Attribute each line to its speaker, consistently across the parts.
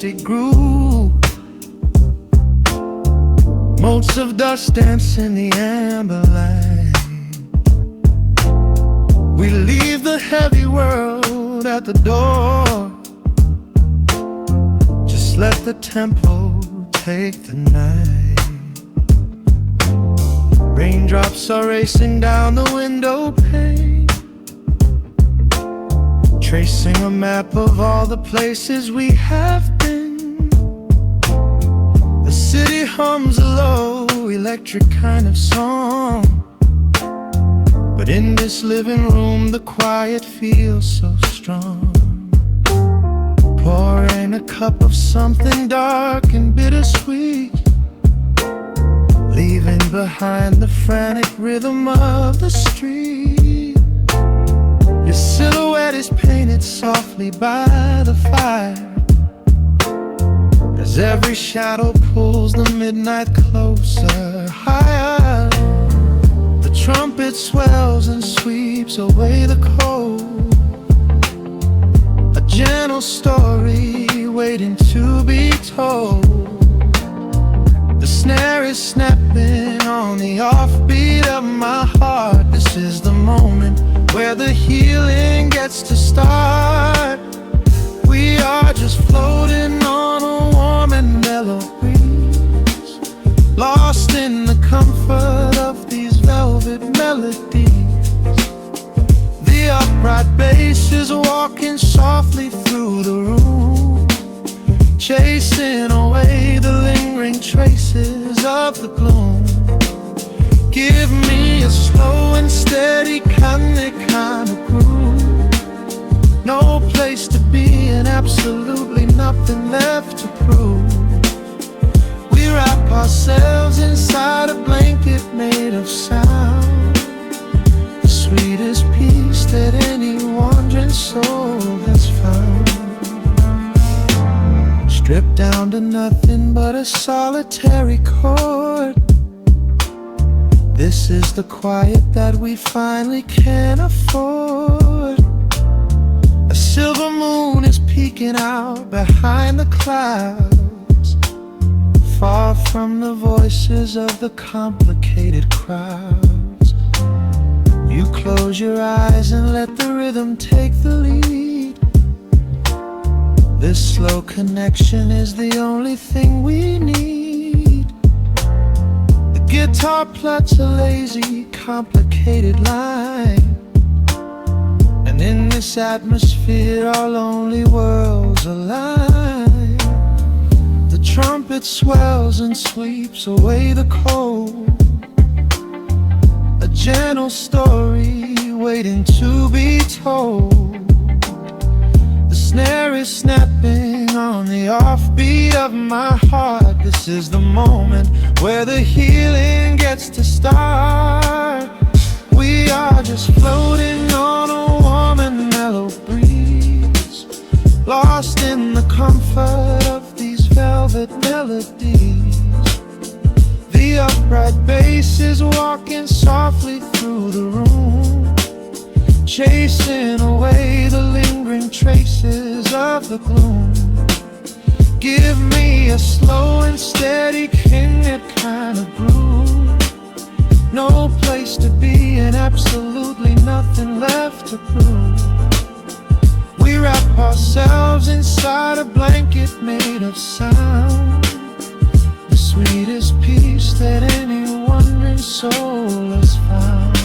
Speaker 1: basic groove. Motes of dust dance in the amber light. We leave the heavy world at the door. Just let the tempo take the night. Raindrops are racing down the window pane, tracing a map of all the places we have been. The city hums a low, electric kind of song, but in this living room the quiet feels so strong. Pouring a cup of something dark and bittersweet, leaving behind the frantic rhythm of the street. Your silhouette is painted softly by the fire, as every shadow pulls the midnight closer, higher. The trumpet swells and sweeps away the cold, a gentle story waiting to be told. The snare is snapping on the offbeat of my heart. This is the moment where the healing gets to start. We are just floating on a warm and mellow breeze, lost in the comfort of these velvet melodies. The upright bass is walking softly through the room, chasing away the lingering traces of the gloom. Give me a slow and steady kind of groove. No place to be and absolutely nothing left to prove. We wrap ourselves inside a blanket made of sound, the sweetest peace that any wandering soul has found. Stripped down to nothing but a solitary chord. This is the quiet that we finally can afford. A silver moon is peeking out behind the clouds, far from the voices of the complicated crowds. You close your eyes and let the rhythm take the lead. This slow connection is the only thing we need. The guitar plucks a lazy, complicated line, and in this atmosphere our lonely worlds align. The trumpet swells and sweeps away the cold, a gentle story waiting to be told. The snare is snapping on the offbeat of my heart. This is the moment where the healing gets to start. We are just floating on a warm and mellow breeze, lost in the comfort of these velvet melodies. The upright bass is walking softly through the room, chasing away the lingering traces of the gloom. Give me a slow and steady kind of groove. No place to be and absolutely nothing left to prove. We wrap ourselves inside a blanket made of sound, the sweetest peace that any wandering soul has found.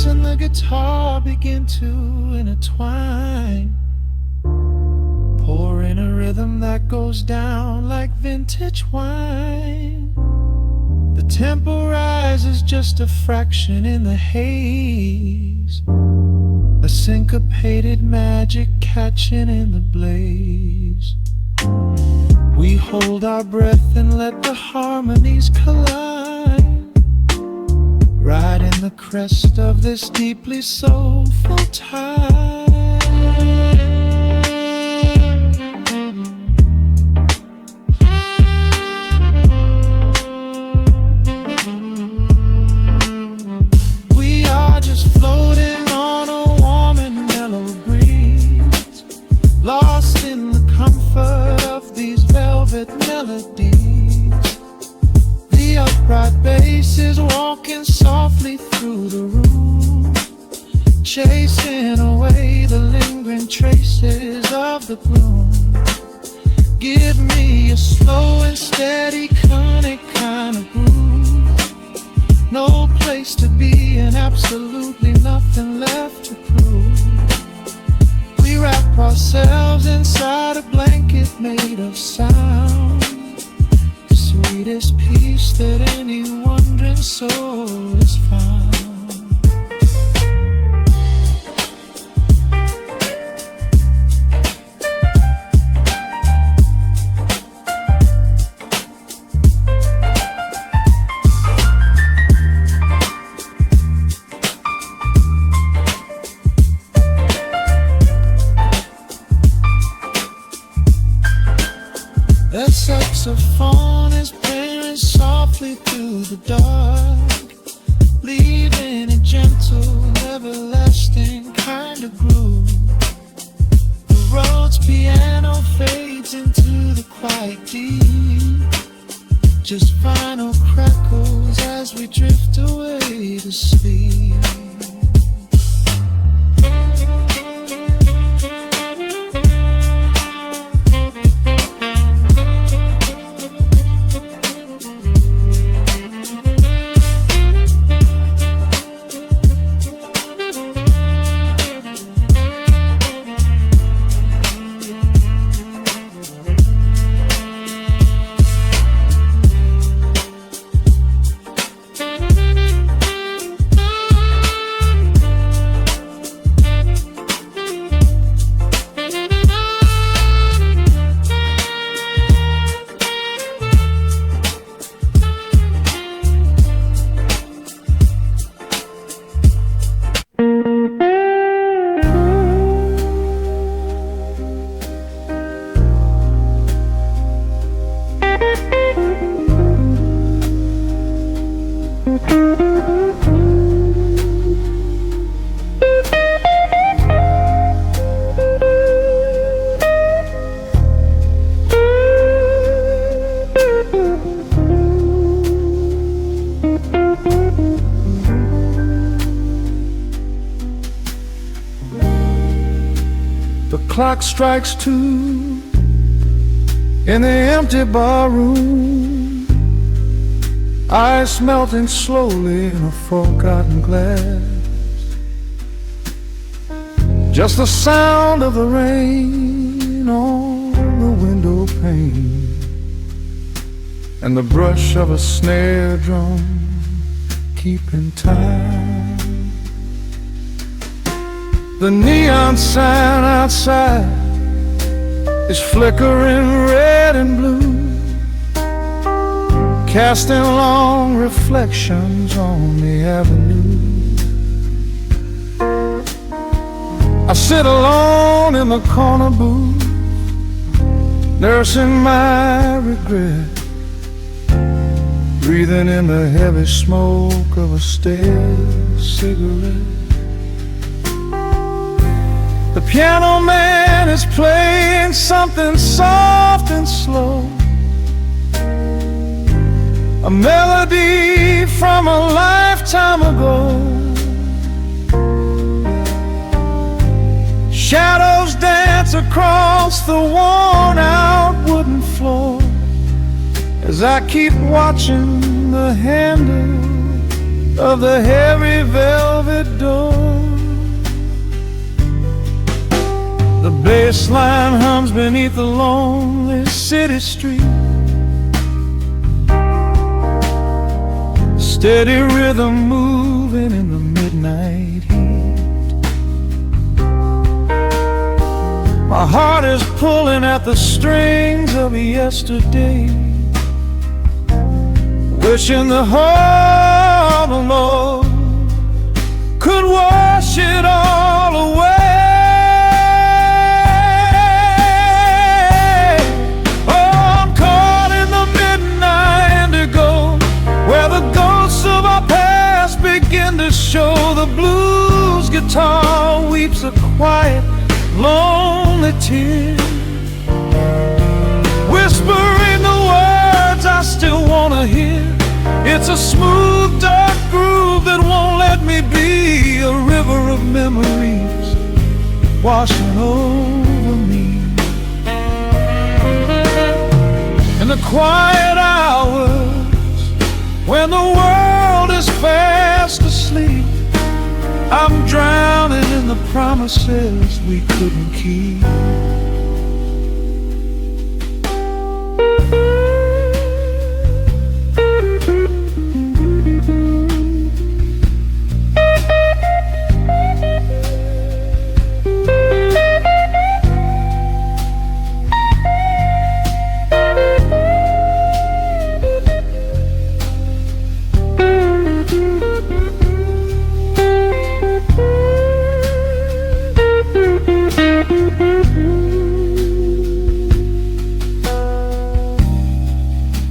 Speaker 1: And the guitar begin to intertwine, pouring a rhythm that goes down like vintage wine. The tempo rises just a fraction in the haze, a syncopated magic catching in the blaze. We hold our breath and let the harmonies collide, riding the crest of this deeply soulful tide. We are just floating on a warm and mellow breeze, lost in the comfort of these velvet melodies. The upright bass is walking softly through the room, chasing away the lingering traces of the gloom. Give me a slow and steady conic kind of groove. No place to be and absolutely nothing left to prove. We wrap ourselves inside a blanket made of sound, the sweetest peace that any wandering soul has found. The saxophone is playing softly through the dark, leaving a gentle, everlasting kind of groove. The road's piano fades into the quiet deep, just final crackles as we drift away to sleep. The clock strikes 2 in the empty bar room, ice melting slowly in a forgotten glass. Just the sound of the rain on the window pane, and the brush of a snare drum keeping time. The neon sign outside is flickering red and blue, casting long reflections on the avenue. I sit alone in the corner booth, nursing my regret, breathing in the heavy smoke of a stale cigarette. The piano man is playing something soft and slow, a melody from a lifetime ago. Shadows dance across the worn-out wooden floor as I keep watching the handle of the heavy velvet door. The bass line hums beneath the lonely city street, steady rhythm moving in the midnight heat. My heart is pulling at the strings of yesterday, wishing the heart alone could wash it all away. Oh, I'm caught in the midnight indigo, where the ghosts of our past begin to show. The blues guitar weeps a quiet, lonely tear, whispering the words I still wanna hear. It's a smooth, dark groove that won't let me be, a river of memories washing over me. In the quiet hours, when the world is fast asleep, I'm drowning in the promises we couldn't keep.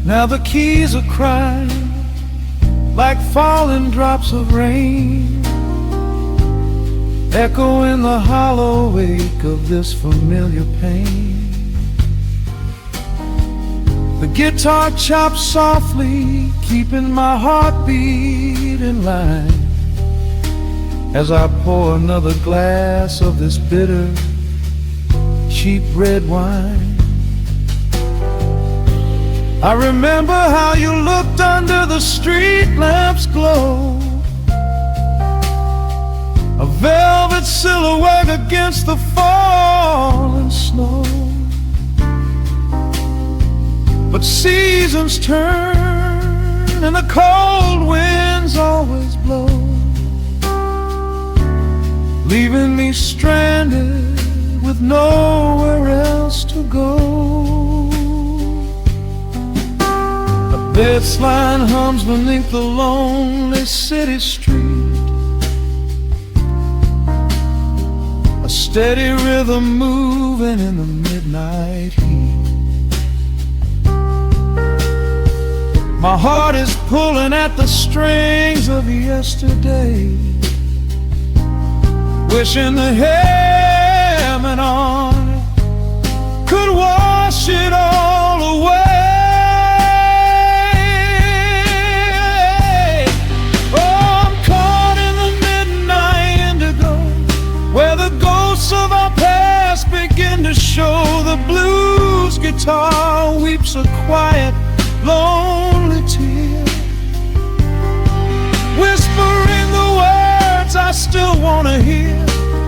Speaker 1: Now the keys are crying like falling drops of rain, echo in the hollow wake of this familiar pain. The guitar chops softly, keeping my heartbeat in line, as I pour another glass of this bitter, cheap red wine. I remember how you looked under the street lamp's glow, a velvet silhouette against the falling snow. But seasons turn and the cold winds always blow, leaving me stranded with nowhere else to go. This line hums beneath the lonely city street, a steady rhythm moving in the midnight heat. My heart is pulling at the strings of yesterday, wishing the hammer on it could wash it all away. Of our past begin to show. The blues guitar weeps a quiet, lonely tear, whispering the words I still wanna hear.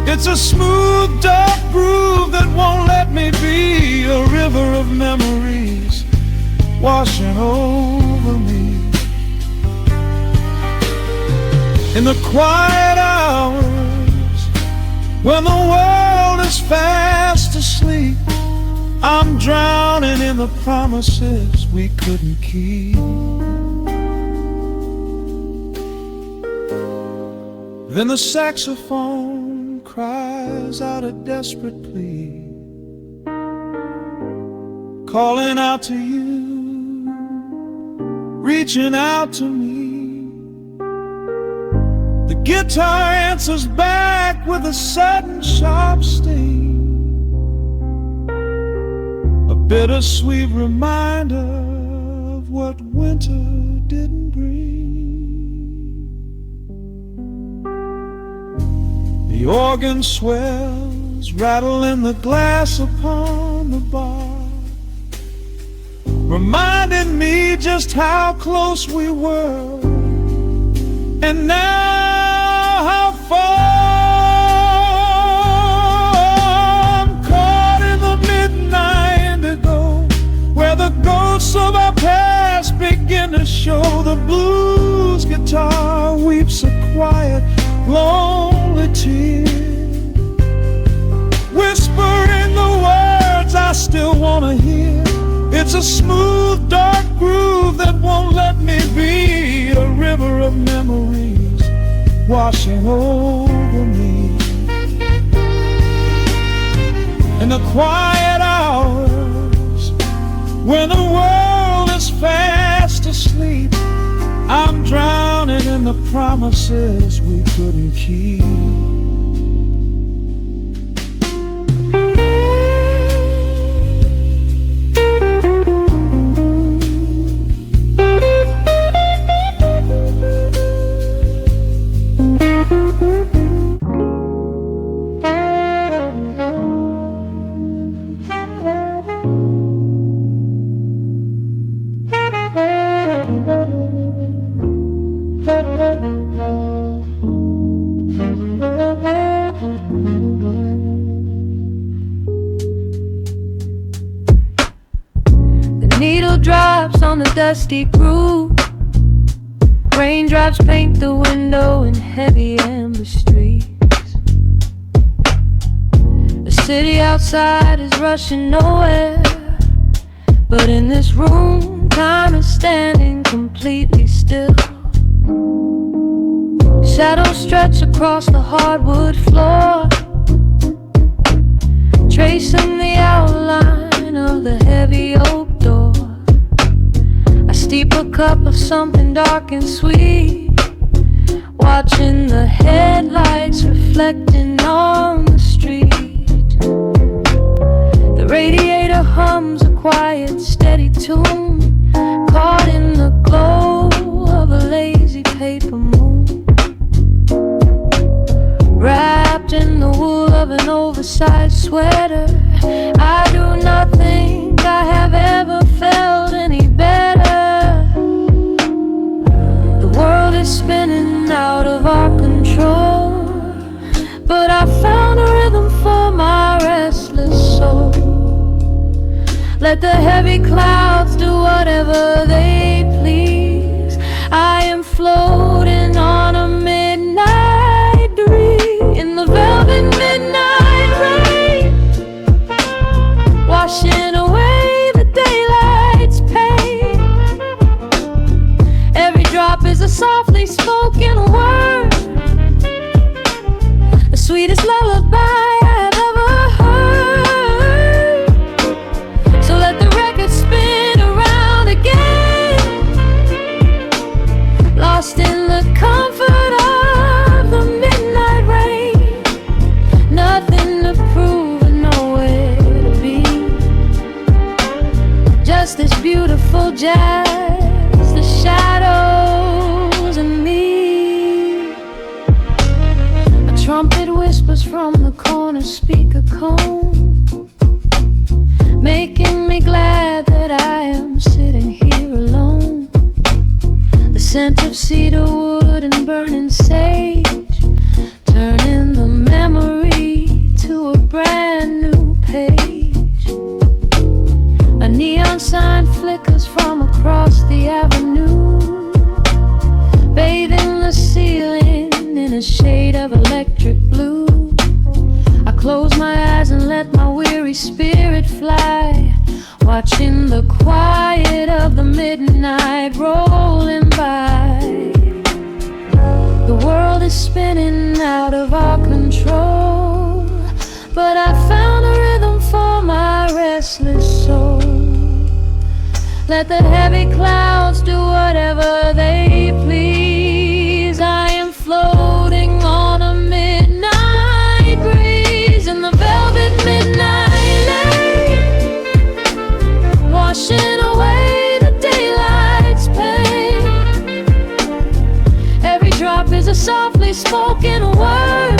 Speaker 1: It's a smooth, dark groove that won't let me be, a river of memories washing over me. In the quiet hours, when the world is fast asleep, I'm drowning in the promises we couldn't keep. Then the saxophone cries out a desperate plea, calling out to you, reaching out to me. The guitar answers back with a sudden sharp sting, a bittersweet reminder of what winter didn't bring. The organ swells, rattling the glass upon the bar, reminding me just how close we were, and now how far. I'm caught in the midnight indigo, where the ghosts of our past begin to show. The blues guitar weeps a quiet, lonely tear, whispering the words I still wanna hear. It's a smooth, dark groove groove that won't let me be, a river of memories washing over me. In the quiet hours, when the world is fast asleep, I'm drowning in the promises we couldn't keep.
Speaker 2: Needle drops on the dusty groove. Raindrops paint the window in heavy amber streets. The city outside is rushing nowhere, but in this room, time is standing completely still. Shadows stretch across the hardwood floor, tracing the outline of the heavy oak door. I steep a cup of something dark and sweet, watching the headlights reflecting on the street. The radiator hums a quiet, steady tune, caught in the glow of a lazy paper moon. Wrapped in the wool of an oversized sweater, I do not think I have ever felt any better. The world is spinning out of our control, but I found a rhythm for my restless soul. Let the heavy clouds do whatever they please. I am floating on a midnight breeze in the velvet midnight rain, washing away the daylight's pain. Every drop is a softly spoken word, the sweetest lullaby I have ever heard. So let the record spin around again, lost in the comfort of the midnight rain. Nothing to prove and nowhere to be, just this beautiful jazz, the shadows and me. A trumpet whispers from the corner speaker cone, making me glad that I am sitting here alone. The scent of cedar wood and burning sage, turning the memory to a brand new page. A neon sign flickers from across the avenue, bathing the ceiling in a shade of electric blue. I close my eyes and let my weary spirit fly, watching the quiet of the midnight rolling by. The world is spinning out of our control, but I found a rhythm for my restless soul. Let the heavy clouds do whatever they please. I am floating on a midnight breeze in the velvet midnight lane, washing away the daylight's pain. Every drop is a softly spoken word,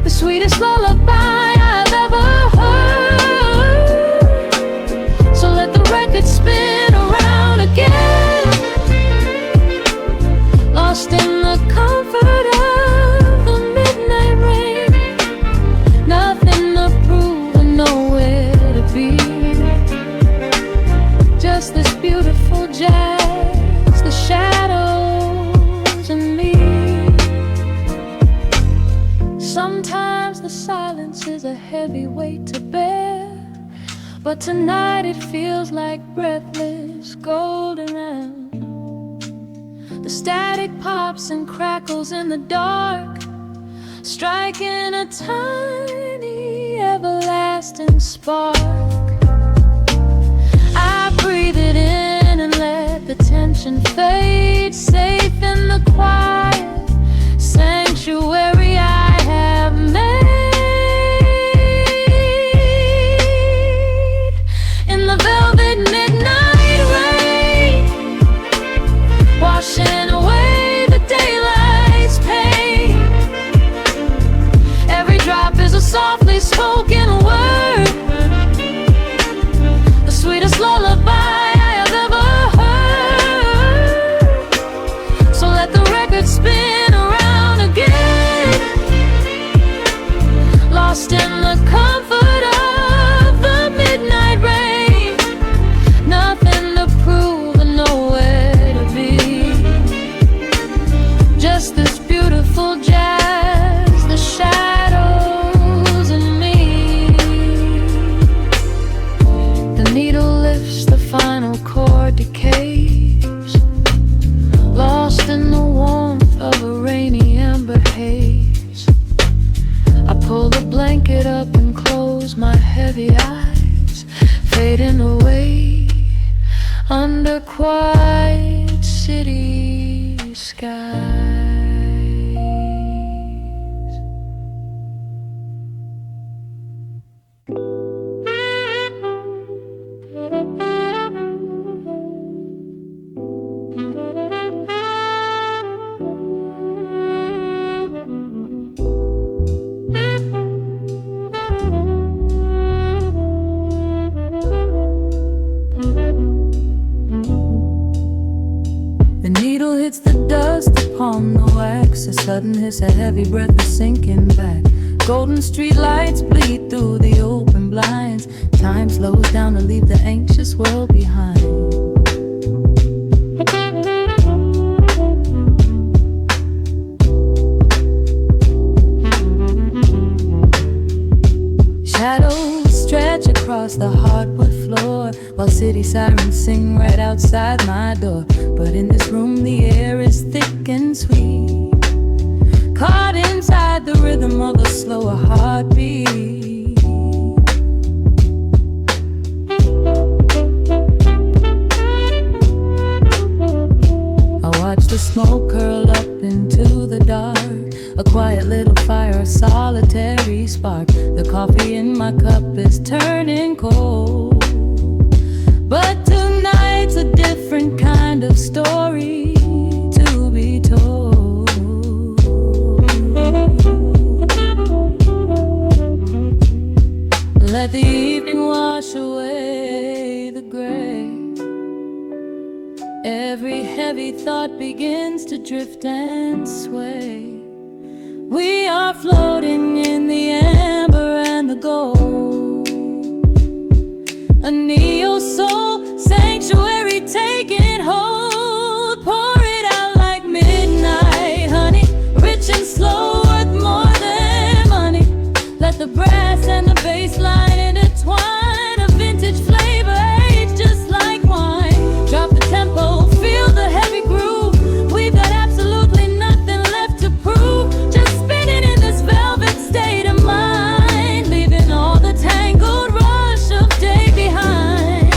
Speaker 2: the sweetest lullaby I've ever heard. So let the record spin around again, lost in the comfort of the midnight rain. Nothing to prove and nowhere to be, just this beautiful jazz, the shadows and me. Sometimes the silence is a heavy weight to bear, but tonight it feels like breathless golden air. The static pops and crackles in the dark, striking a tiny everlasting spark. I breathe it in and let the tension fade, safe in the quiet sanctuary I have made. In the velvet midnight rain, washing away the daylight's pain. Every drop is a softly spoken word, the sweetest lullaby I have ever heard. So let the record spin around again, lost in the comfort of the midnight rain. Nothing to prove and nowhere to be, just this beautiful jazz, the shadows and me. The needle lifts, the final chord decays, lost in the warmth of a rainy amber haze. I pull the blanket up and close my heavy eyes, fading away under quiet city skies. The needle hits the dust upon the wax, a sudden hiss, a heavy breath is sinking back. Golden street lights bleed through the open blinds. Time slows down to leave the anxious world behind. Shadows stretch across the hardwood floor, while city sirens sing right outside my door. But in this room the air is thick and sweet, caught inside the rhythm of a slower heartbeat. I watch the smoke curl up into the dark, a quiet little fire, a solitary spark. The coffee in my cup is turning cold, but tonight's a different kind of story to be told. Let the evening wash away the gray. Every heavy thought begins to drift and sway. We are floating in the amber and the gold, a neo-soul sanctuary taking hold. Pour it out like midnight honey, rich and slow, worth more than money. Let the brass and the bass line intertwine, a vintage flavor aged just like wine. Drop the tempo, feel the heavy groove. We've got absolutely nothing left to prove, just spinning in this velvet state of mind, leaving all the tangled rush of day behind.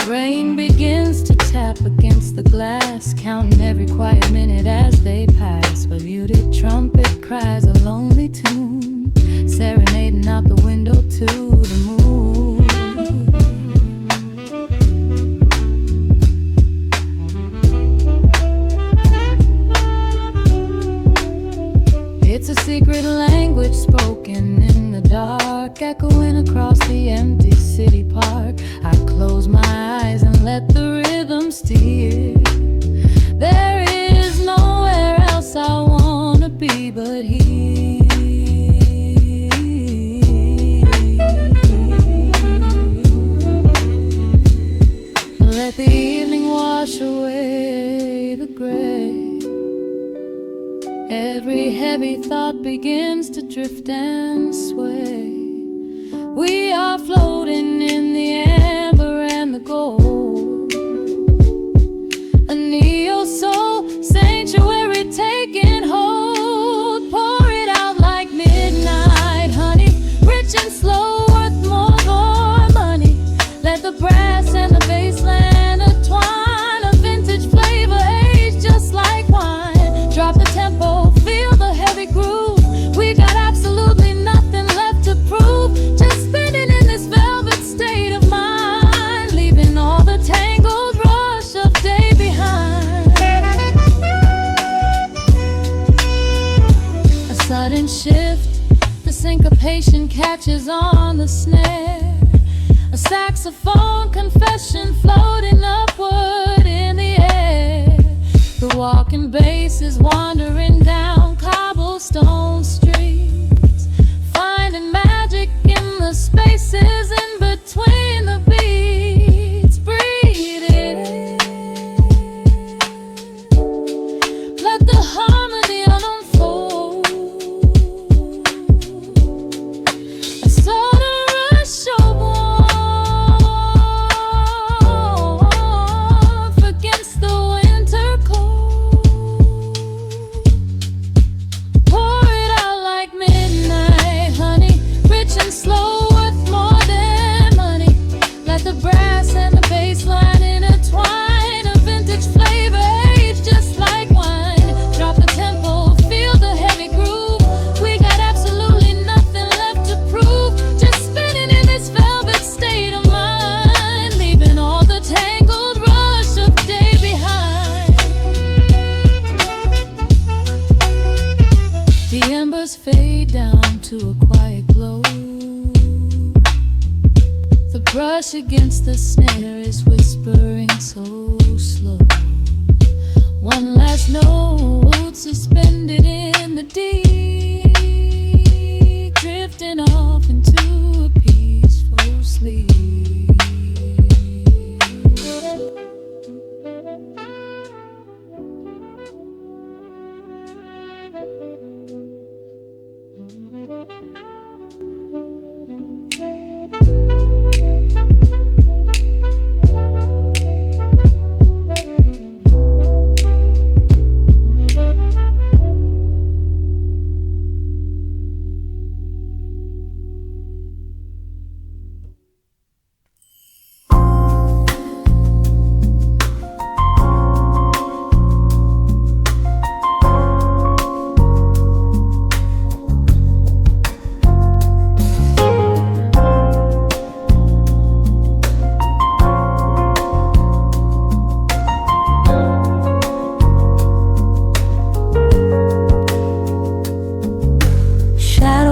Speaker 2: Rain begins to tap against the glass, counting every quiet minute as they pass. A muted trumpet cries a lonely tune, serenading out the window to the moon. It's a secret language spoken in the dark, echoing across the empty city park. I close my eyes and let the rhythm steer. There is nowhere else I wanna be but here. Let the evening wash away the gray. Every heavy thought begins to drift and sway. We are floating in the amber and the gold. A neo-soul sanctuary taking hold. Pour it out like midnight honey, rich and slow, worth more money. Let the brass and the bass land entwine. A vintage flavor aged just like wine. Drop the tempo, feel the heavy groove. We got absolutely nothing left to prove. Just spinning in this velvet state of mind, leaving all the tangled rush of day behind. A sudden shift, the syncopation catches on the snare. A saxophone confession floating upward in the air. The walking bass is wandering down cobblestone streets, finding magic in the spaces in between the beats. Breathe it in, let the harmony unfold. A sort of rush of warmth against the winter cold. Pour it out like midnight honey, rich and slow, worth more than money. Let the brass and the bass line intertwine. A vintage flavor aged just like wine. Drop the tempo, feel the heavy groove. We got absolutely nothing left to prove. Just spinning in this velvet state of mind, leaving all the tangled rush of day behind. The embers fade down to a quiet glow. The brush against the snare is whispering so slow. One last note suspended in the deep, drifting off into a peaceful sleep.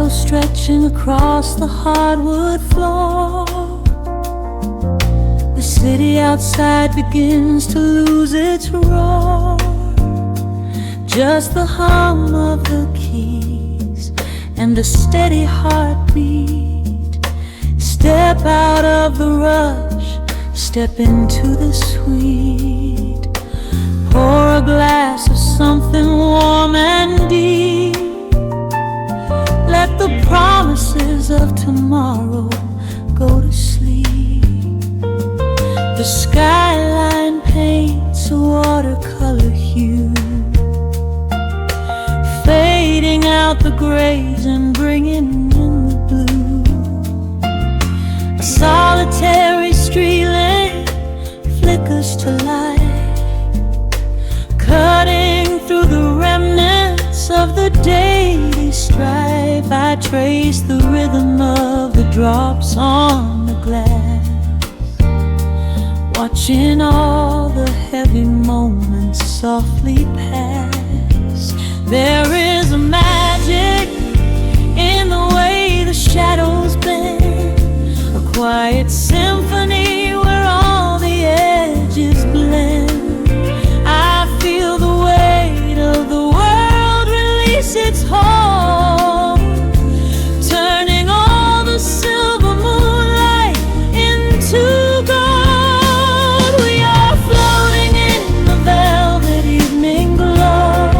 Speaker 2: Stretching across the hardwood floor, the city outside begins to lose its roar. Just the hum of the keys and a steady heartbeat. Step out of the rush, step into the sweet. Pour a glass of something warm and deep. Let the promises of tomorrow go to sleep. The skyline paints a watercolor hue, fading out the grays and bringing in the blue. A solitary street lamp flickers to light, cutting through the remnants of the daily strife. I trace the rhythm of the drops on the glass, watching all the heavy moments softly pass. There is a magic in the way the shadows bend, a quiet symphony where all the edges blend. I feel the weight of the world release its hold, turning all the silver moonlight into gold. We are floating in the velvet evening glow,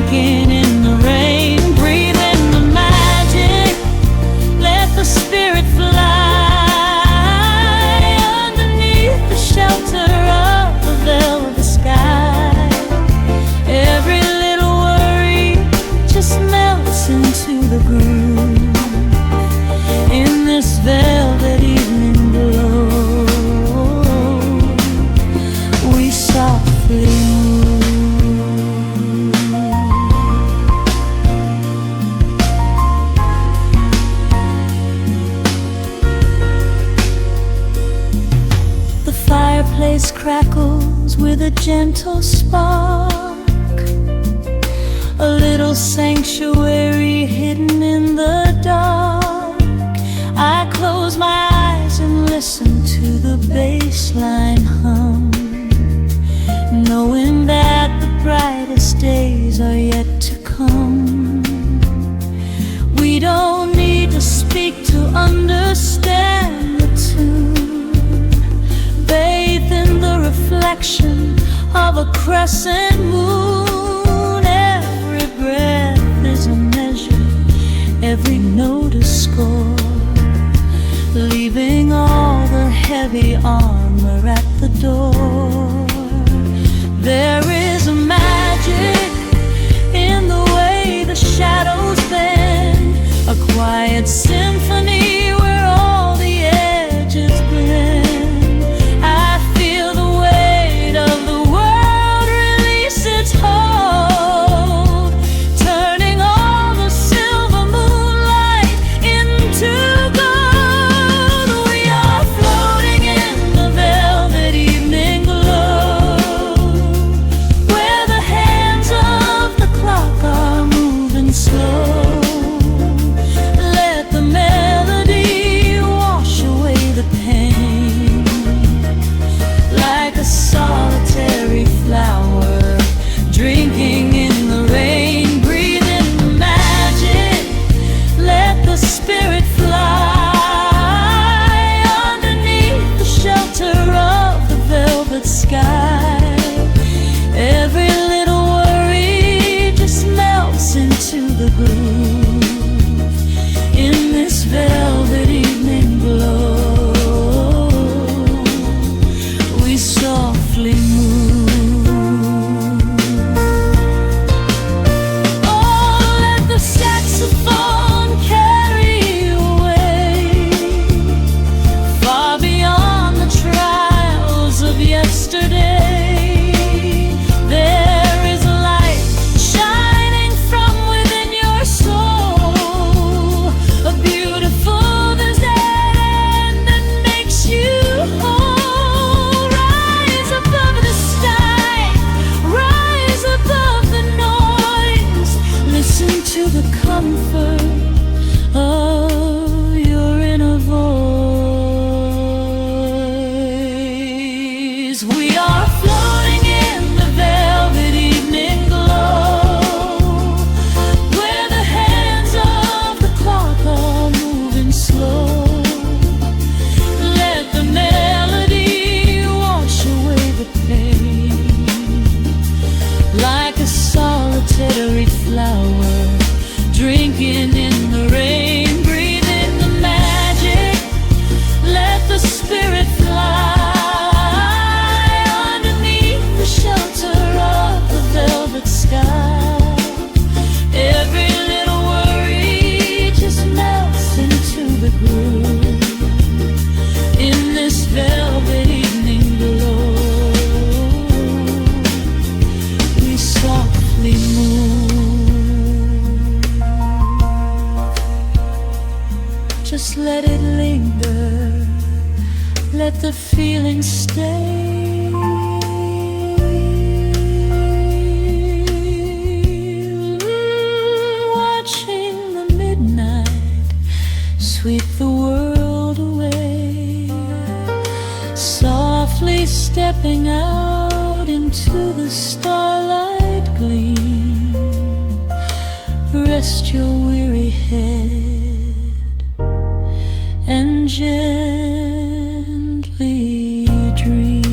Speaker 2: drinking in the rain, breathing the magic. Let the spirit fly underneath the shelter of the velvet sky. Every little worry just melts into the groove in this velvet evening glow. We softly move. The fireplace crackles with a gentle spark, a little sanctuary hidden in the dark. I close my eyes and listen to the bass line hum, knowing that the brightest days are yet to come. We don't need to speak to understand the tune, bathed in the reflection of a crescent moon. Every breath is a measure, every note a score, leaving all the heavy armor at the door. There is a magic in the way the shadows bend, a quiet symphony where all the edges blend. I feel the weight of the world release its hold, turning all the silver moonlight into gold. We are floating in the velvet evening glow, where the hands of the clock are moving slow. Let the melody wash away the pain, like a solitary flower drinking in the rain, breathing the magic. Let the spirit fly underneath the shelter of the velvet sky. Every little worry just melts into the groove in this velvet evening glow. We softly move. Oh, let the saxophone carry you away, far beyond the trials of yesterday. There is a light shining from within your soul, a beautiful vision that makes you whole. Rise above the sky, rise above the noise, listen to the comfort of your inner voice. We are floating in the velvet evening glow, where the hands of the clock are moving slow. Let the melody wash away the pain, like a solitary flower drinking in the rain, breathing the magic. Let the spirit fly underneath the shelter of the velvet sky. Every little worry just melts into the groove in this velvet evening glow. We softly move. Just let it linger, let the feeling stay. Watching the midnight sweep the world away, softly stepping out into the starlight gleam. Rest your weary head and gently dream.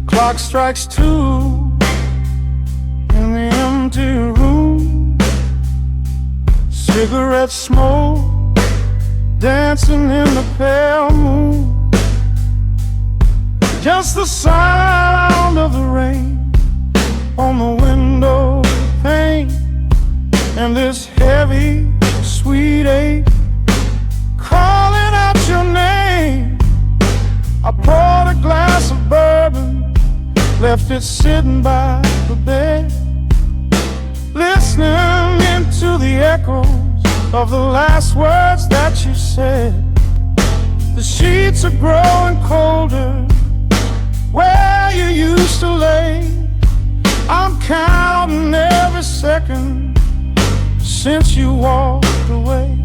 Speaker 1: Clock strikes 2 in the empty room. Cigarette smoke dancing in the pale moon. Just the sound of the rain on the window pane, and this heavy, sweet ache calling out your name. I poured a glass of bourbon, left it sitting by the bed, listening into the echoes of the last words that you said. The sheets are growing colder where you used to lay. I'm counting every second since you walked away.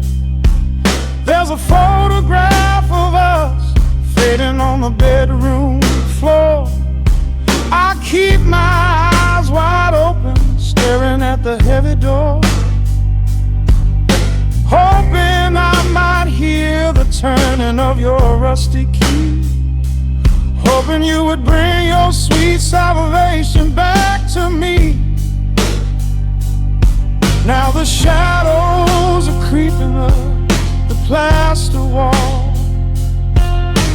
Speaker 1: There's a photograph of us fading on the bedroom floor. I keep my eyes wide open, staring at the heavy door, hoping I might hear the turning of your rusty key, hoping you would bring your sweet salvation back to me. Now the shadows are creeping up the plaster wall.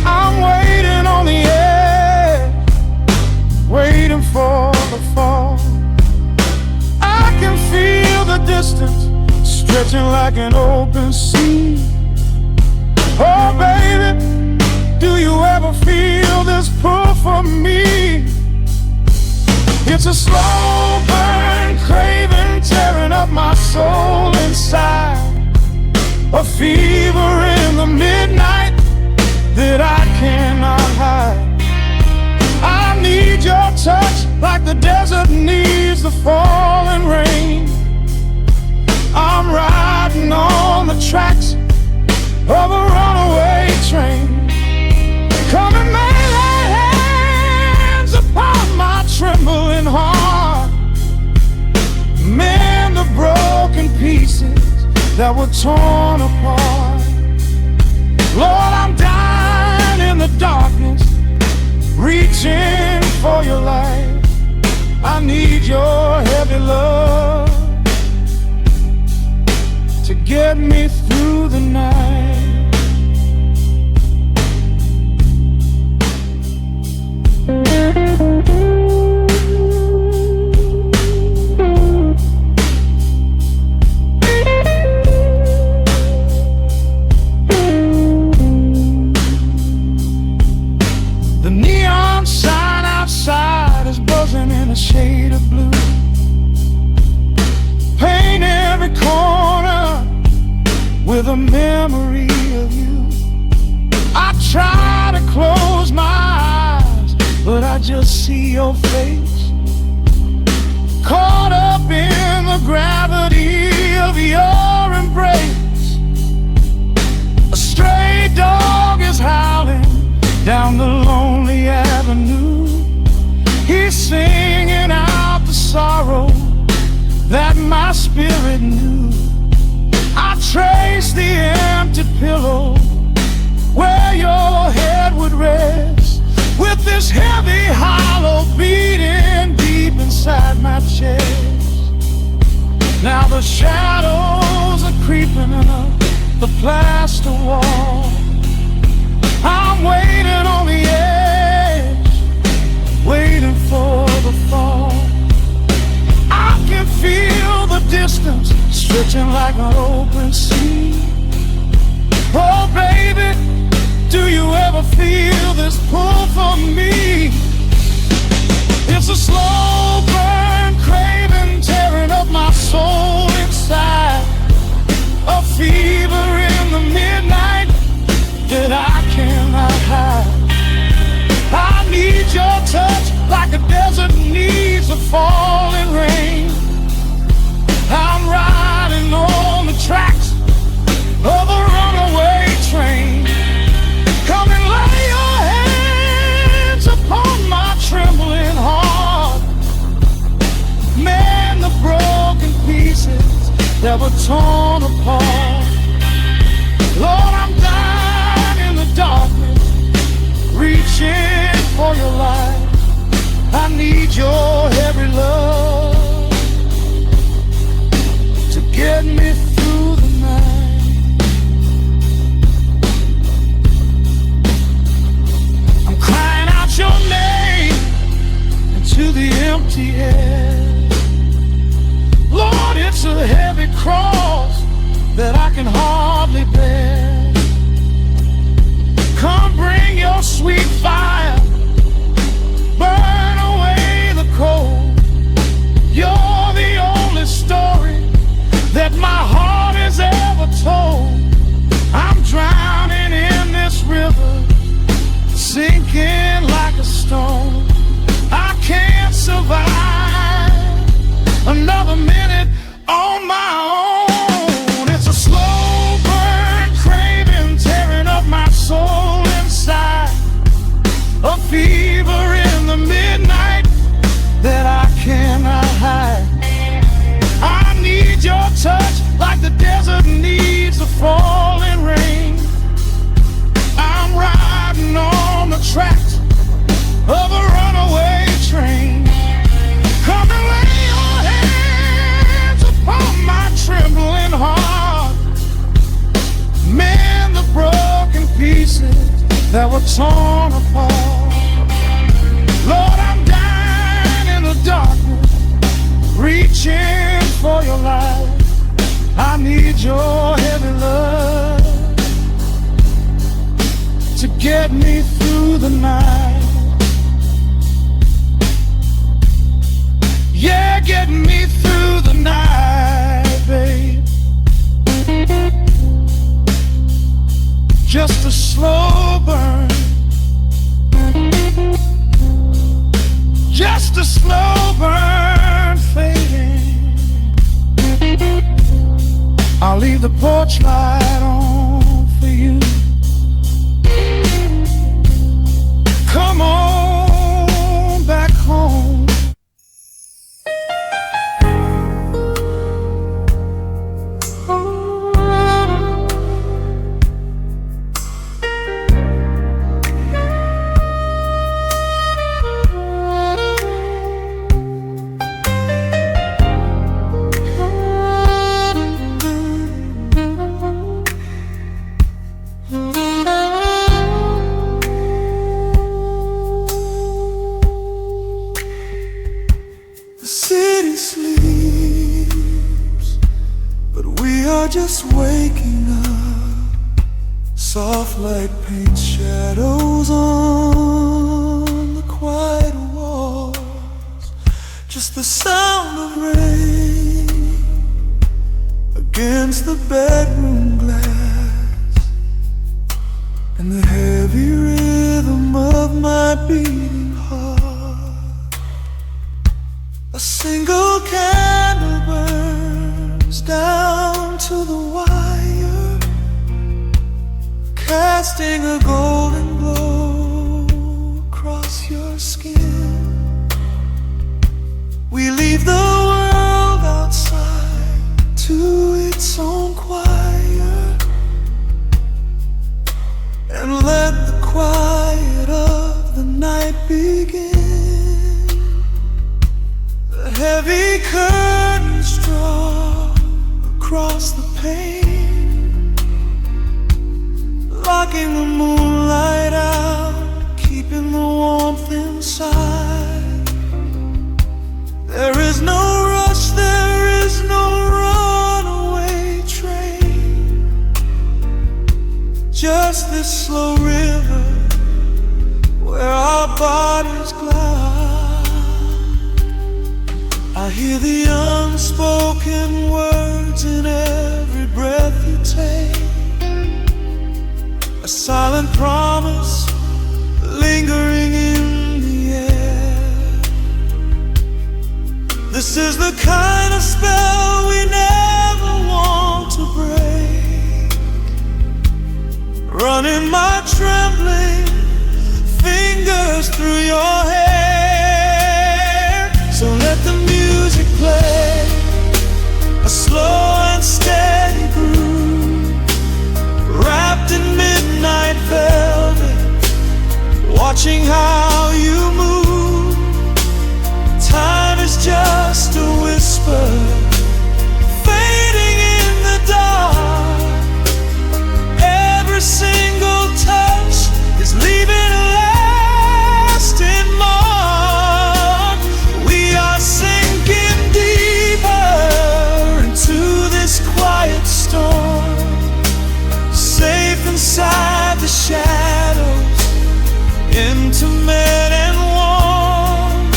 Speaker 1: I'm waiting on the edge, waiting for the fall. I can feel the distance stretching like an open sea. Oh baby, do you ever feel this pull for me? It's a slow burn craving tearing up my soul inside, a fever in the midnight that I cannot hide. I need your touch like the desert needs the falling rain. I'm riding on the tracks of a runaway train. Come and lay hands upon my trembling heart, mend the broken pieces that were torn apart. Lord, I'm dying in the darkness, reaching for your light. I need your heavy love to get me through the night. The neon sign outside is buzzing in a shade of blue. Paint every corner with a memory of you. I try to close my eyes, but I just see your face, caught up in the gravity of your embrace. A stray dog is howling down the lonely avenue. He's singing out the sorrow that my spirit knew. I trace the empty pillow where your head would rest, with this heavy hollow beating deep inside my chest. Now the shadows are creeping up the plaster wall. I'm waiting on the edge, waiting for the fall. I can feel the distance stretching like an open sea. Oh baby, do you ever feel this pull for me? It's a slow burn craving tearing up my soul inside, a fever in the midnight that I cannot hide. touch like a desert needs a falling rain. I'm riding on the tracks of a runaway train. Come and lay your hands upon my trembling heart. Mend the broken pieces that were torn apart. Lord, I'm dying in the darkness, reaching for your light. I need your heavy love to get me through the night. I'm crying out your name into the empty air. Lord, it's a heavy cross that I can hardly bear. Come bring your sweet fire, burn away the cold. You're the only story that my heart has ever told. I'm drowning in this river, sinking like a stone. I can't survive another minute on my own. It's a slow burn craving, tearing up my soul inside. A fever in the midnight that I cannot hide. I need your touch like the desert needs a falling rain. I'm riding on the tracks of a runaway train. Come and lay your hands upon my trembling heart. Mend the broken pieces that were torn apart. Lord, I'm dying in the darkness, reaching for your light. I need your heavy love to get me through the night. Yeah, get me through the night, babe. Just a slow burn, just a slow burn fading. I'll leave the porch light on for you. Come on back home. Just waking up, soft light paints shadows on the quiet walls. Just the sound of rain against the bedroom glass, and the heavy rhythm of my beating heart. A single candle burns down to the wire, casting a golden glow across your skin. We leave the world outside to its own choir, and let the quiet of the night begin. The heavy curtains draw across the pane, locking the moonlight out, keeping the warmth inside. There is no rush, there is no runaway train, just this slow river where our bodies glide. I hear the unspoken words in every breath you take, a silent promise lingering in the air. is the kind of spell we never want to break. Running my trembling fingers through your hair. So let the music play, a slow and steady groove, wrapped in midnight velvet, watching how you move. Time is just a whisper, fading in the dark. Every single touch is leaving a lasting mark. We are sinking deeper into this quiet storm, safe inside the shadows, intimate and warm.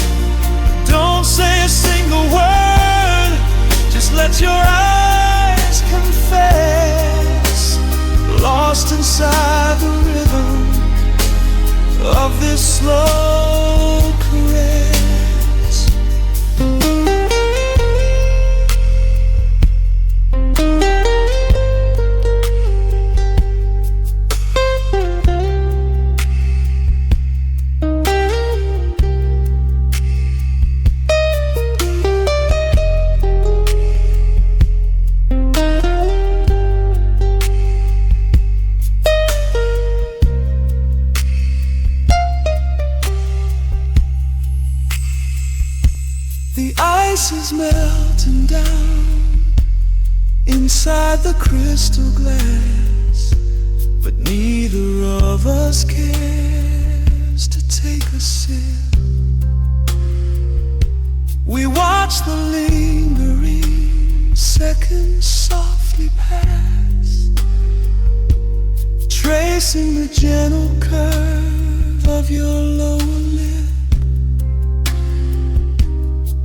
Speaker 1: Don't say a single word, just let your eyes confess, lost inside the rhythm of this slow caress. The ice is melting down inside the crystal glass, but neither of us cares to take a sip. We watch the lingering seconds softly pass, tracing the gentle curve of your lower lip.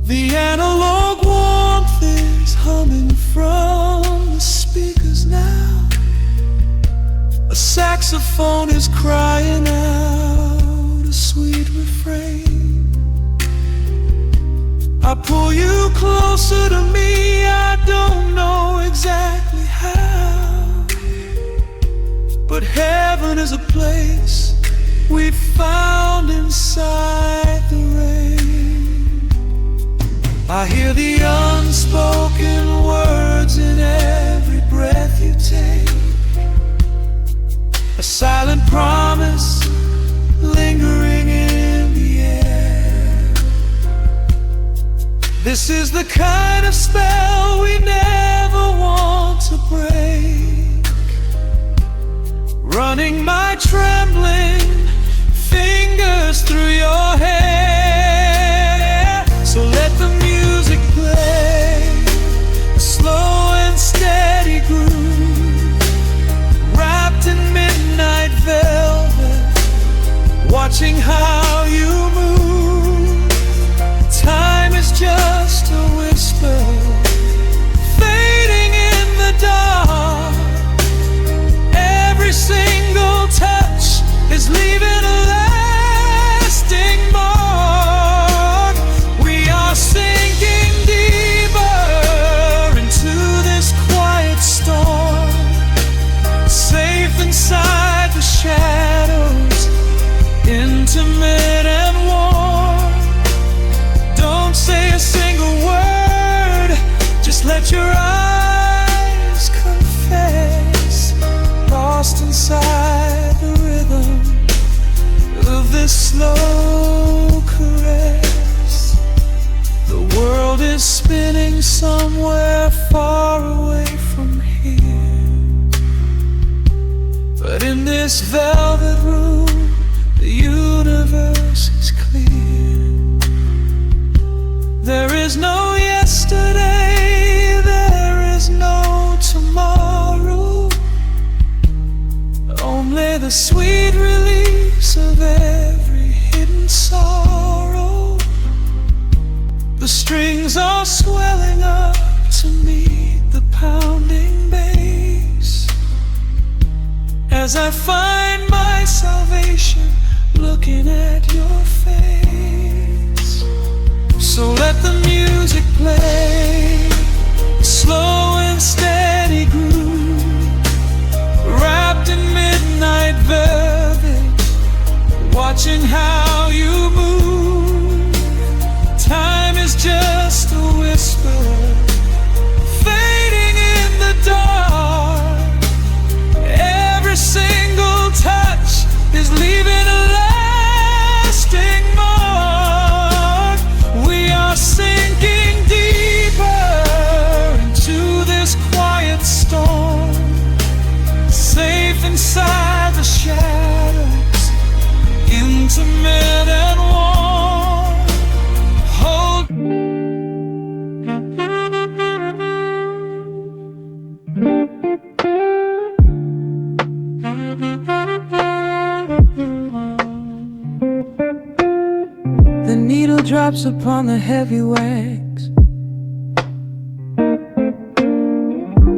Speaker 1: The analog warmth is humming from the speakers now. A saxophone is crying out a sweet refrain. I pull you closer to me, I don't know exactly how, but heaven is a place we found inside the rain. I hear the unspoken words in every breath you take, a silent promise lingering in the air. This is the kind of spell we never want to break, running my trembling fingers through your hair. So let the music play, a slow and steady groove, wrapped in midnight velvet, watching how you move. Time is just a whisper, fading in the dark. Every single touch is leaving a lasting mark. We are sinking deeper into this quiet storm, safe inside the shadows, intimate and warm. Don't say a single word, just let your eyes confess, lost inside the rhythm of this slow caress. The world is spinning somewhere far away from here, but in this velvet room the universe is clear. There is no yesterday, there is no tomorrow, only the sweet release of every hidden sorrow. The strings are swelling up to meet the pounding bass, as I find my salvation looking at your face. So let the music play, slow and steady groove, wrapped in midnight velvet, watching how you move. Time is just a whisper, fading in the dark. Every single touch is leaving a lasting mark. We are sinking deeper into this quiet storm, safe inside the shadows, intimate and warm. Hold the needle drops upon the heavy wax.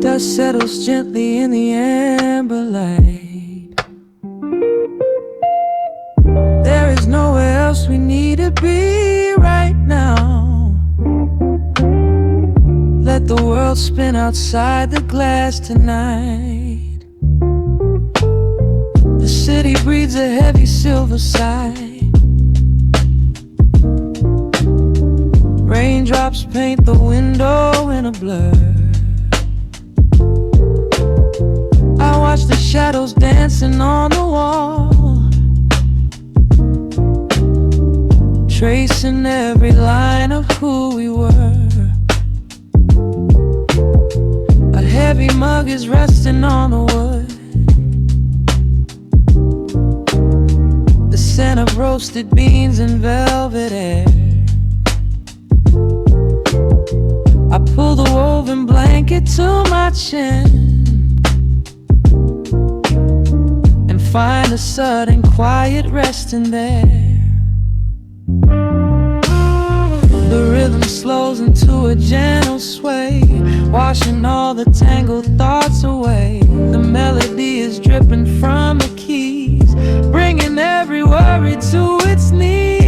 Speaker 1: Dust settles gently in the amber light. There is nowhere else we need to be right now. Let the world spin outside the glass tonight. The city breathes a heavy silver sigh. Raindrops paint the window in a blur. I watch the shadows dancing on the wall, tracing every line of who we were. A heavy mug is resting on the wood. The scent of roasted beans and velvet air. I pull the woven blanket to my chin and find a sudden quiet resting there. The rhythm slows into a gentle sway, washing all the tangled thoughts away. The melody is dripping from the keys, bringing every worry to its knees.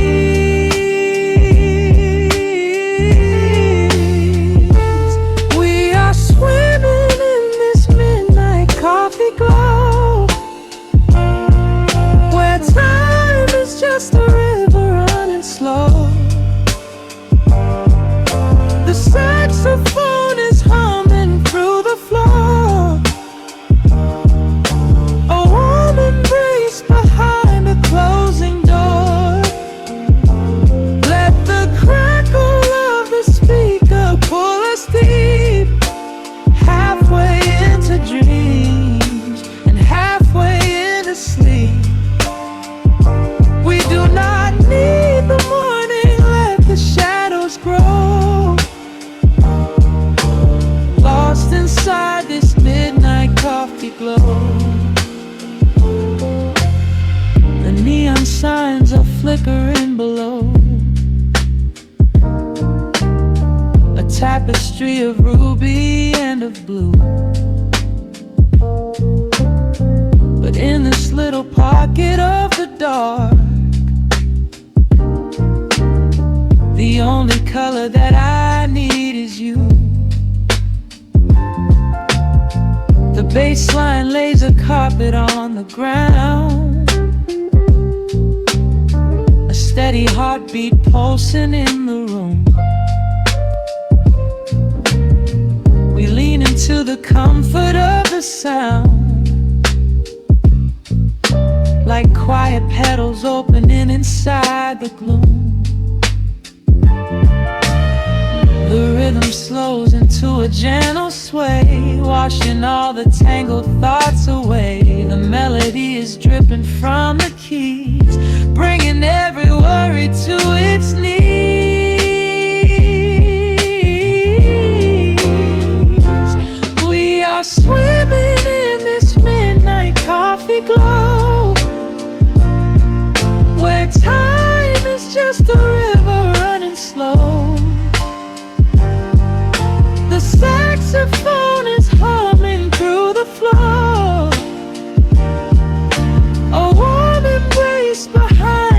Speaker 1: We are swimming in this midnight coffee glow, where time is just a river running slow. The saxophone is humming through the floor, a warm embrace behind a closing door. Let the crackle of the speaker pull us deep, halfway into dreams and halfway into sleep. We do not need the morning, let the shadows grow. Lost inside this midnight coffee glow. The neon signs are flickering below, a tapestry of ruby and of blue. But in this little pocket of the dark, the only color that I need is you. The bass line lays a carpet on the ground, a steady heartbeat pulsing in the room. We lean into the comfort of the sound, like quiet petals opening inside the gloom. The rhythm slows into a gentle sway, washing all the tangled thoughts away. The melody is dripping from the keys, bringing every worry to its knees. We are swimming in this midnight coffee glow, where time is just a river running slow. The saxophone is humming through the floor, a warm embrace behind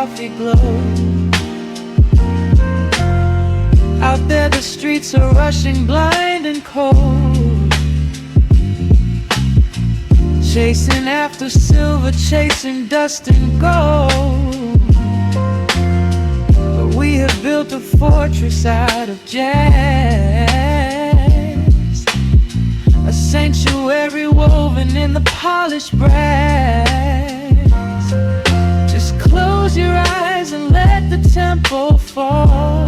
Speaker 1: coffee glow. Out there the streets are rushing blind and cold, chasing after silver, chasing dust and gold. But we have built a fortress out of jazz, a sanctuary woven in the polished brass. Just close your eyes and let the tempo fall.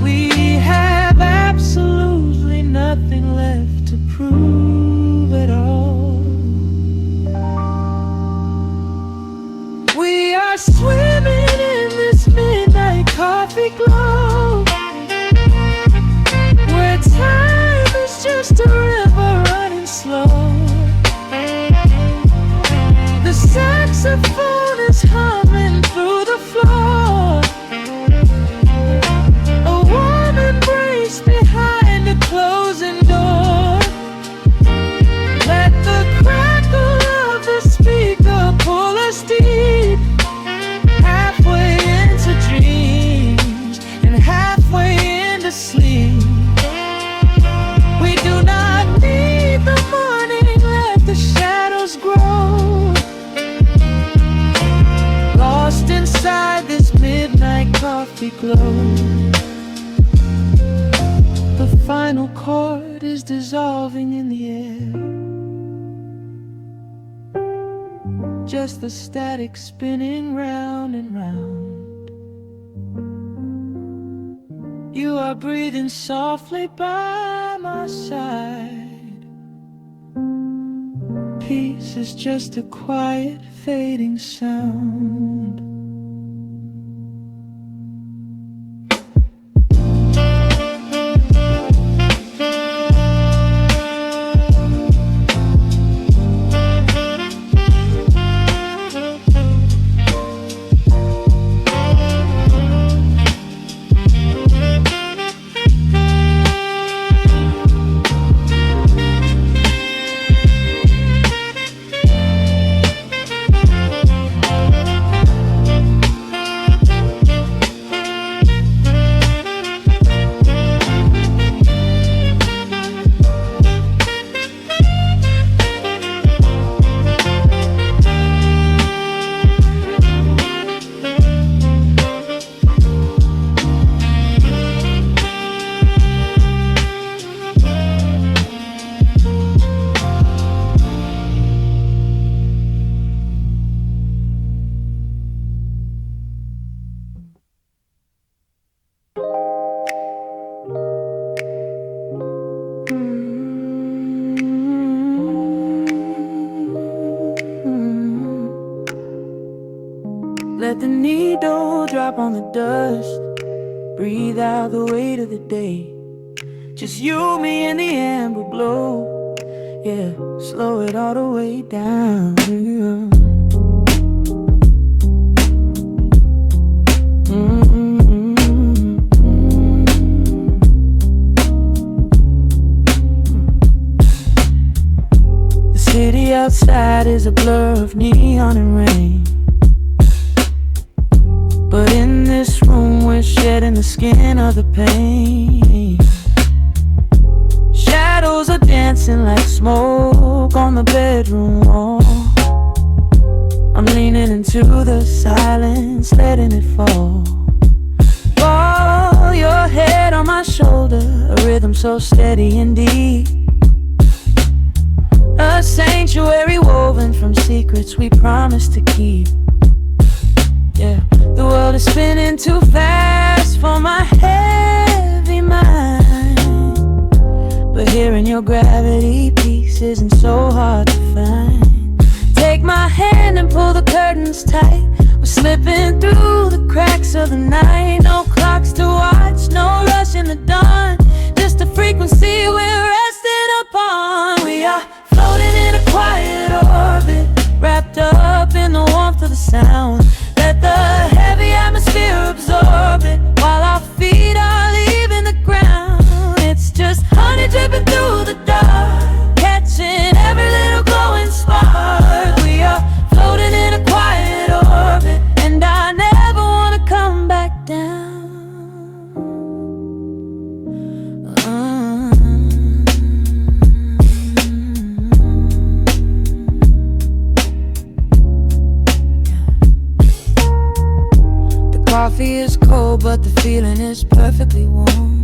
Speaker 1: We have absolutely nothing left to prove at all. We are swimming in this midnight coffee glow, where time is just a river running slow. The saxophone is humming through the floor, a warm embrace behind a closing door. Let the crackle of the speaker pull us deep, halfway into dreams and halfway into sleep. We do not need the morning, let the shadows grow. Lost inside this midnight coffee glow. The final chord is dissolving in the air, just the static spinning round and round. You are breathing softly by my side. Peace is just a quiet fading sound. Let the needle drop on the dust, breathe out the weight of the day. Just you, me, and the amber glow. Yeah, slow it all the way down. The city outside is a blur of neon and rain, but in this room we're shedding the skin of the pain. Shadows are dancing like smoke on the bedroom wall. I'm leaning into the silence, letting it fall. Fall your head on my shoulder, a rhythm so steady and deep. A sanctuary woven from secrets we promised to keep. Yeah, the world is spinning too fast for my heavy mind, but hearing your gravity piece isn't so hard to find. Take my hand and pull the curtains tight. We're slipping through the cracks of the night. No clocks to watch, no rush in the dawn, just a frequency we're resting upon. We are floating in a quiet orbit, wrapped up in the warmth of the sound. Let the heavy atmosphere absorb it, while our feet are leaving the ground. It's just honey dripping through the dark, catching every little glowing spark. We are floating in a quiet orbit,
Speaker 2: but the feeling is perfectly warm.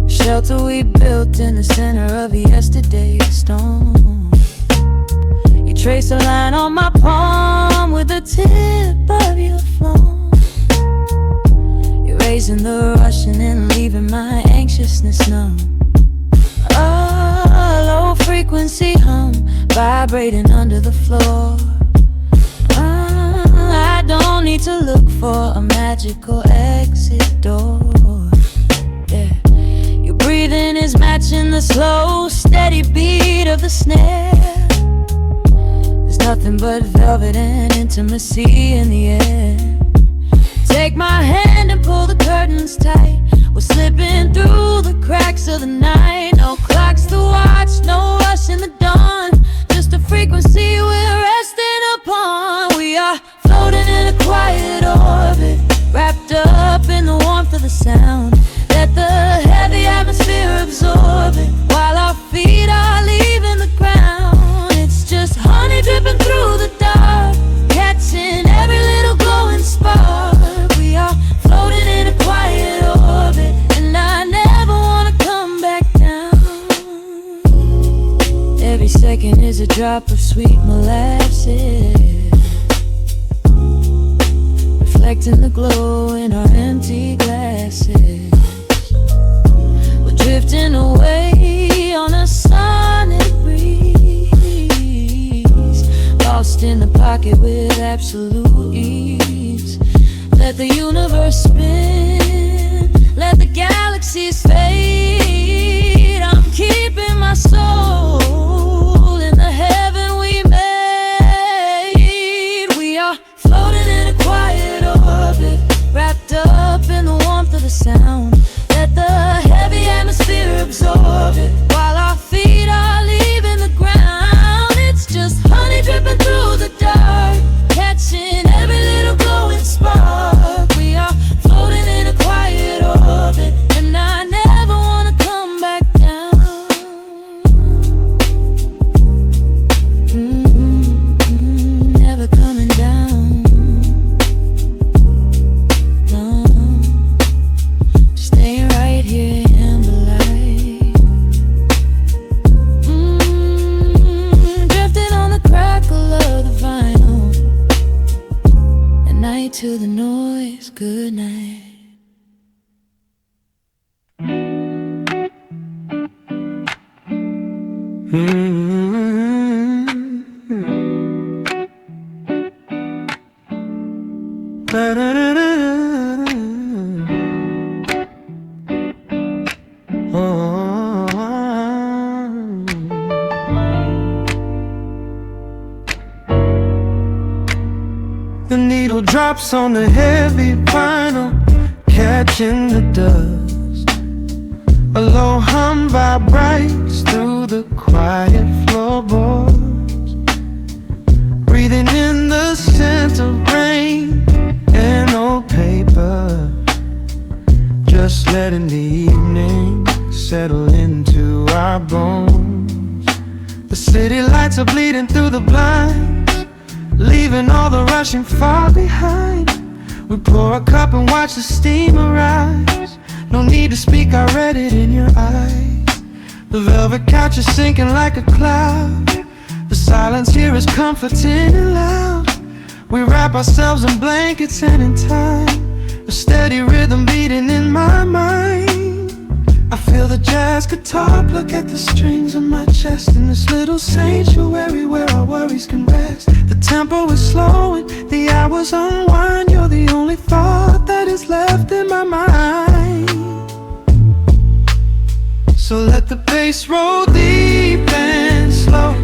Speaker 2: Shelter we built in the center of yesterday's storm. You trace a line on my palm with the tip of your phone. You're raising the rushing and leaving my anxiousness numb. A low frequency hum vibrating under the floor. I don't need to look for a magical exit door. Yeah, your breathing is matching the slow, steady beat of the snare. There's nothing but velvet and intimacy in the air. Take my hand and pull the curtains tight. We're slipping through the cracks of the night. No clocks to watch, no rush in the dawn. Just a frequency we're resting upon. We are floating in a quiet orbit, wrapped up in the warmth of the sound. Let the heavy atmosphere absorb it, while our feet are leaving the ground. It's just honey dripping through the dark, catching every little glowing spark. We are floating in a quiet orbit, and I never wanna come back down. Every second is a drop of sweet molasses, reflecting the glow in our empty glasses. We're drifting away on a sonic breeze, lost in the pocket with absolute ease. Let the universe spin, let the galaxies fade. I'm keeping my soul in the heaven we made. We are floating in a quiet orbit, wrapped up in the warmth of the sound. Let the heavy atmosphere absorb it, while our feet are leaving the ground. It's just honey dripping through the dark, catching every little glowing spark. We are floating in a quiet orbit, and I never wanna come back down. Never coming down. No, staying right here in the light. Drifting on the crackle of the vinyl. At night to the noise, good night.
Speaker 1: The needle drops on the heavy vinyl, catching the dust. A low hum vibrates through the quiet floorboards, breathing in the scent of rain and old paper. Just letting the evening settle into our bones. The city lights are bleeding through the blinds, leaving all the rushing far behind. We pour a cup and watch the steam arise. No need to speak, I read it in your eyes. The velvet couch is sinking like a cloud. The silence here is comforting and loud. We wrap ourselves in blankets and in time, a steady rhythm beating in my mind. I feel the jazz guitar pluck at the strings of my chest, in this little sanctuary where our worries can rest. The tempo is slowing, the hours unwind. You're the only thought that is left in my mind. So let the bass roll deep and slow,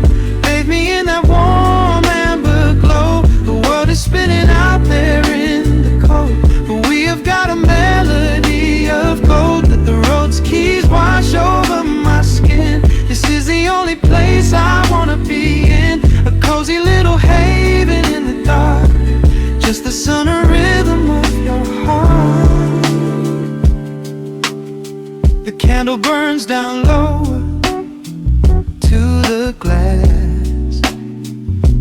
Speaker 1: bathe me in that warm amber glow. The world is spinning out there in the cold, but we have got a melody of gold. Let the road's keys wash over my skin. This is the only place I wanna be in, a cozy little haven in the dark, just the sound and rhythm of your heart. The candle burns down lower to the glass.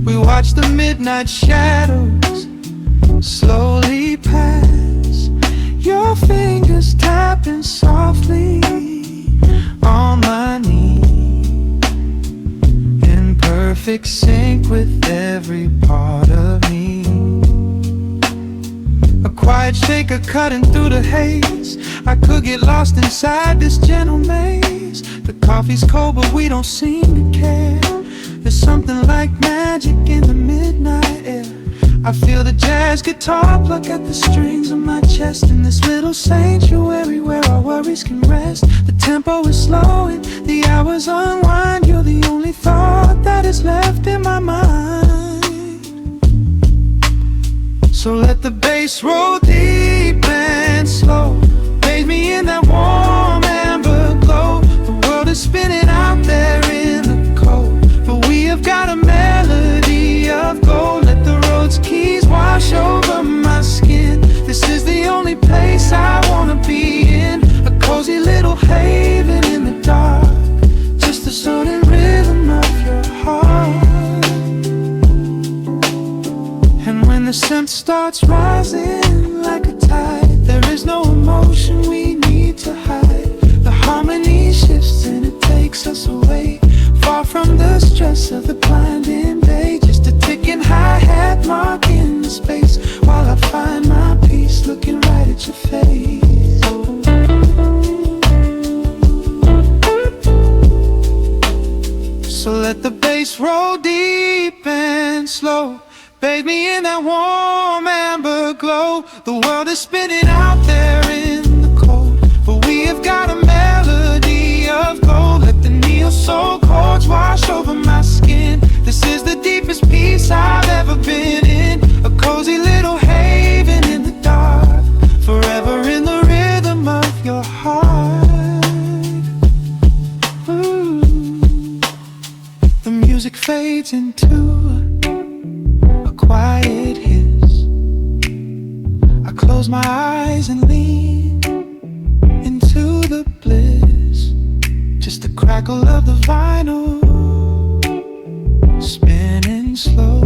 Speaker 1: We watch the midnight shadows slowly pass, your fingers tapping softly on my knee, in perfect sync with every part of me. A quiet shaker cutting through the haze, I could get lost inside this gentle maze. The coffee's cold but we don't seem to care. There's something like magic in the midnight air. I feel the jazz guitar pluck at the strings of my chest, in this little sanctuary where our worries can rest. The tempo is slowing, the hours unwind. You're the only thought that is left in my mind. So let the bass roll deep and slow, bathe me in that warm amber glow. The world is spinning out there in the cold, but we have got a melody of gold. Let the road's keys wash over my skin. This is the only place I wanna be in, a cozy little haven in the dark, just the sound and rhythm of your heart. And when the scent starts rising like a tide, there is no emotion we need to hide. The harmony shifts and it takes us away, far from the stress of the blinding day. Just a ticking hi-hat marking the space, while I find my peace looking right at your face. So let the bass roll deep and slow, bathe me in that warm amber glow. The world is spinning out there in the cold, but we have got a melody of gold. Let the neo-soul chords wash over my skin. This is the deepest peace I've ever been in, a cozy little haven in the dark, forever in the rhythm of your heart. Ooh. The music fades into a quiet hiss. I close my eyes and lean into the bliss, just the crackle of the vinyl spinning slow.